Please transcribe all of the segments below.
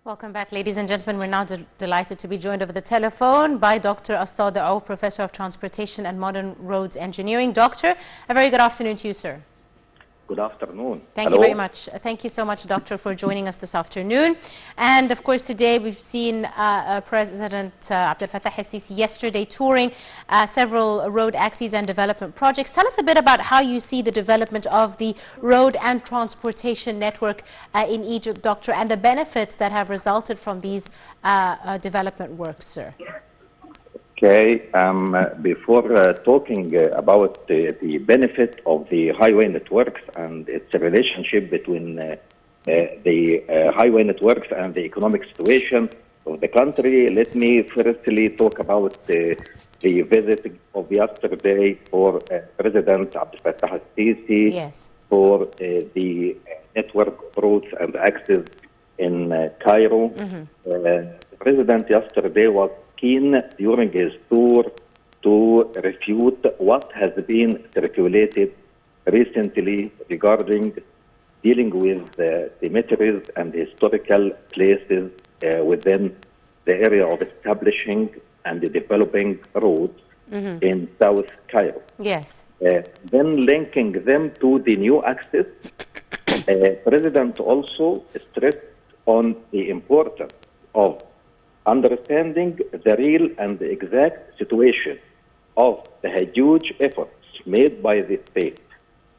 Welcome back, ladies and gentlemen. We're now delighted to be joined over the telephone by Dr. Sadiq, Professor of Transportation and Modern Roads Engineering. Doctor, a very good afternoon to you, sir. Good afternoon. Thank you very much. Thank you so much, Doctor, for joining us this afternoon. And of course, today we've seen President Abdel Fattah el-Sisi yesterday touring several road axes and development projects. Tell us a bit about how you see the development of the road and transportation network in Egypt, Doctor, and the benefits that have resulted from these development works, sir. Okay, before talking about the benefit of the highway networks and its relationship between the highway networks and the economic situation of the country, let me firstly talk about the visit of yesterday for President Abdel Fattah el-Sisi. Yes. For the network of roads and access in Cairo. The President yesterday was keen during his tour to refute what has been circulated recently regarding dealing with the cemeteries and historical places within the area of establishing and developing roads in South Cairo. Yes. Then linking them to the new access, President also stressed on the importance of understanding the real and the exact situation of the huge efforts made by the state,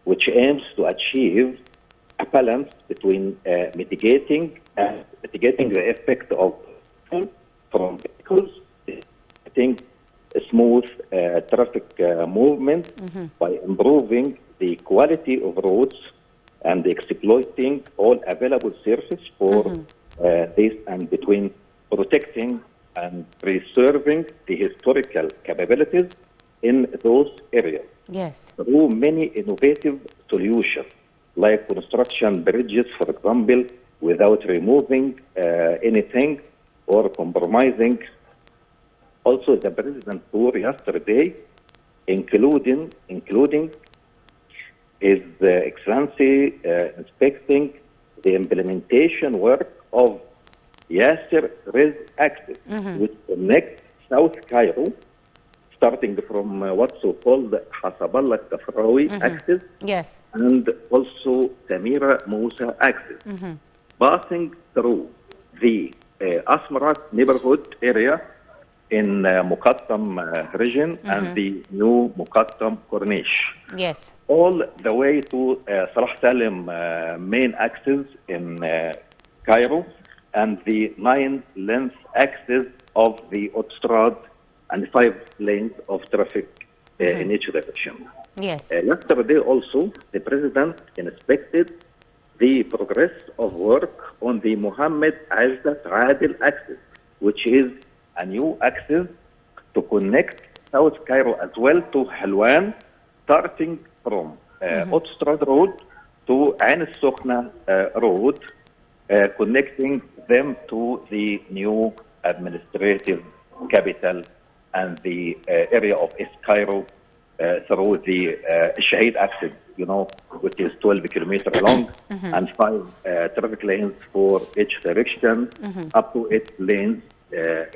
which aims to achieve a balance between mitigating the effect of from vehicles, getting a smooth traffic movement by improving the quality of roads and exploiting all available surface for this, and between protecting and preserving the historical capabilities in those areas. Yes. Through many innovative solutions, like construction bridges, for example, without removing anything or compromising. Also, the President tour yesterday, including His Excellency inspecting the implementation work of Yasser Riz Access, which connects South Cairo, starting from what's so-called Hasaballah Kafraoui Access, Yes. and also Samira Musa Access, passing through the Asmarat neighborhood area in Muqattam region and the new Muqattam Corniche. Yes. All the way to Salah Salim main axis in Cairo, and the 9-lane axis of the autostrade and 5 lanes of traffic in each direction. Yes. Yesterday also, the President inspected the progress of work on the Mohammed Ajdat Adil axis, which is a new axis to connect South Cairo as well to Helwan, starting from Autostrad Road to Ain al-Sukhna Road, connecting them to the new administrative capital and the area of East Cairo through the Shahid axis, which is 12 kilometers long and 5 traffic lanes for each direction, up to 8 lanes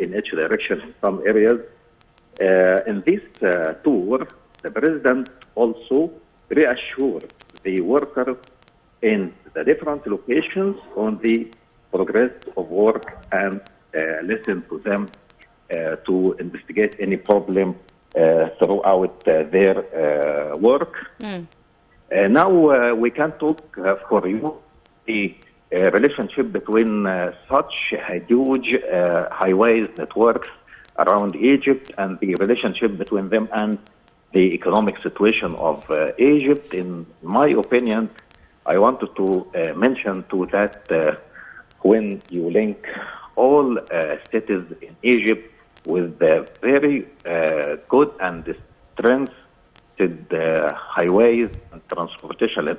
in each direction in some areas. In this tour, the President also reassured the workers in the different locations on the progress of work and listen to them to investigate any problem throughout their work. Now we can talk for you the relationship between such huge highways networks around Egypt and the relationship between them and the economic situation of Egypt. In my opinion, I wanted to mention to that when you link all cities in Egypt with very good and strengthened highways and transportation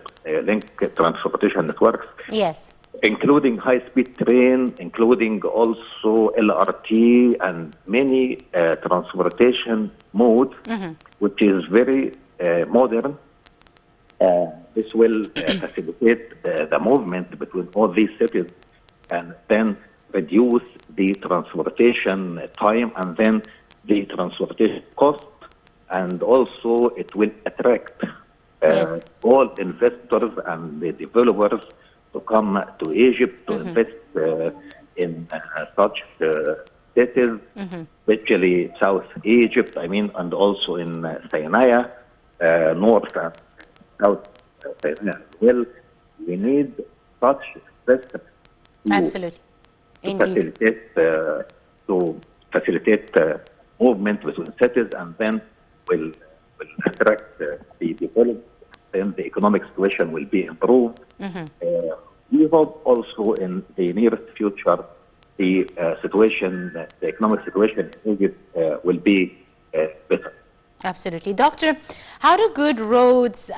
transportation networks. Yes. Including high-speed train, including also LRT and many transportation modes, which is very modern. This will facilitate the movement between all these cities, and then reduce the transportation time and then the transportation cost, and also it will attract all investors and the developers to come to Egypt to invest in such cities, especially South Egypt, and also in Sinai, North and South Sinai. Well, we need such investors absolutely, to facilitate movement between cities, and then will attract the development. Then the economic situation will be improved. We hope also in the nearest future the economic situation in Egypt will be better. Absolutely. Doctor, how do good roads,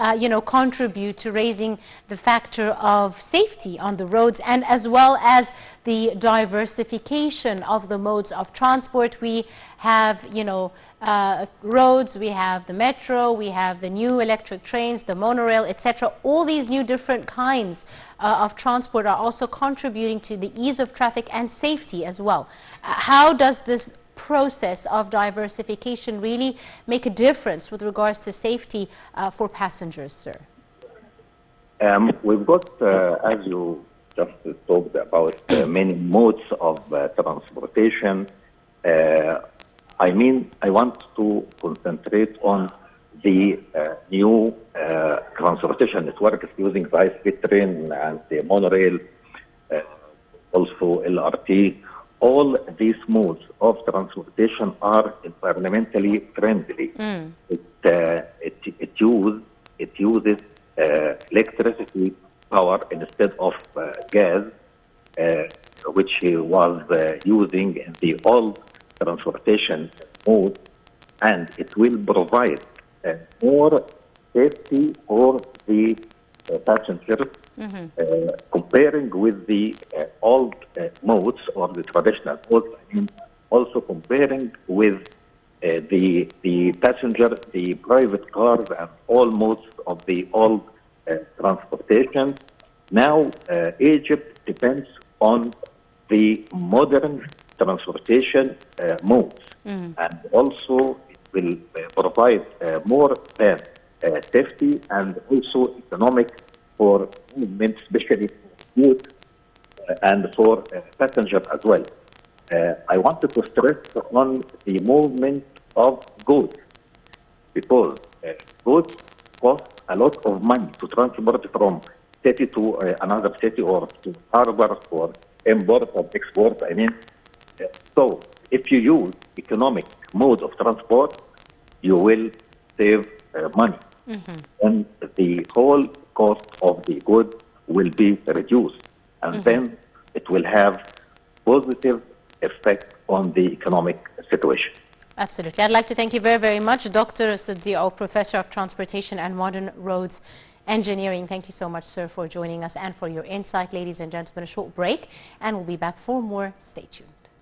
contribute to raising the factor of safety on the roads, and as well as the diversification of the modes of transport? We have, roads, we have the metro, we have the new electric trains, the monorail, etc. All these new different kinds of transport are also contributing to the ease of traffic and safety as well. How does this process of diversification really make a difference with regards to safety for passengers, sir? We've got, as you just talked about, many modes of transportation. I want to concentrate on the new transportation network using the high-speed train and the monorail, also LRT. All these modes of transportation are environmentally friendly. It uses electricity power instead of gas, which was using in the old transportation mode, and it will provide more safety for the passengers. Comparing with the old modes or the traditional modes, also comparing with the passenger, the private cars, and all modes of the old transportation. Now, Egypt depends on the modern transportation modes, and also it will provide more than safety and also economic for movement, especially for youth and for passengers as well. I wanted to stress on the movement of goods, because goods cost a lot of money to transport from city to another city, or to harbor for import or export. So if you use economic mode of transport, you will save money, and the whole cost of the good will be reduced, and then it will have positive effect on the economic situation. Absolutely. I'd like to thank you very, very much, Dr. Sadiq, Professor of Transportation and Modern Roads Engineering. Thank you so much, sir, for joining us and for your insight. Ladies and gentlemen, a short break, and we'll be back for more. Stay tuned.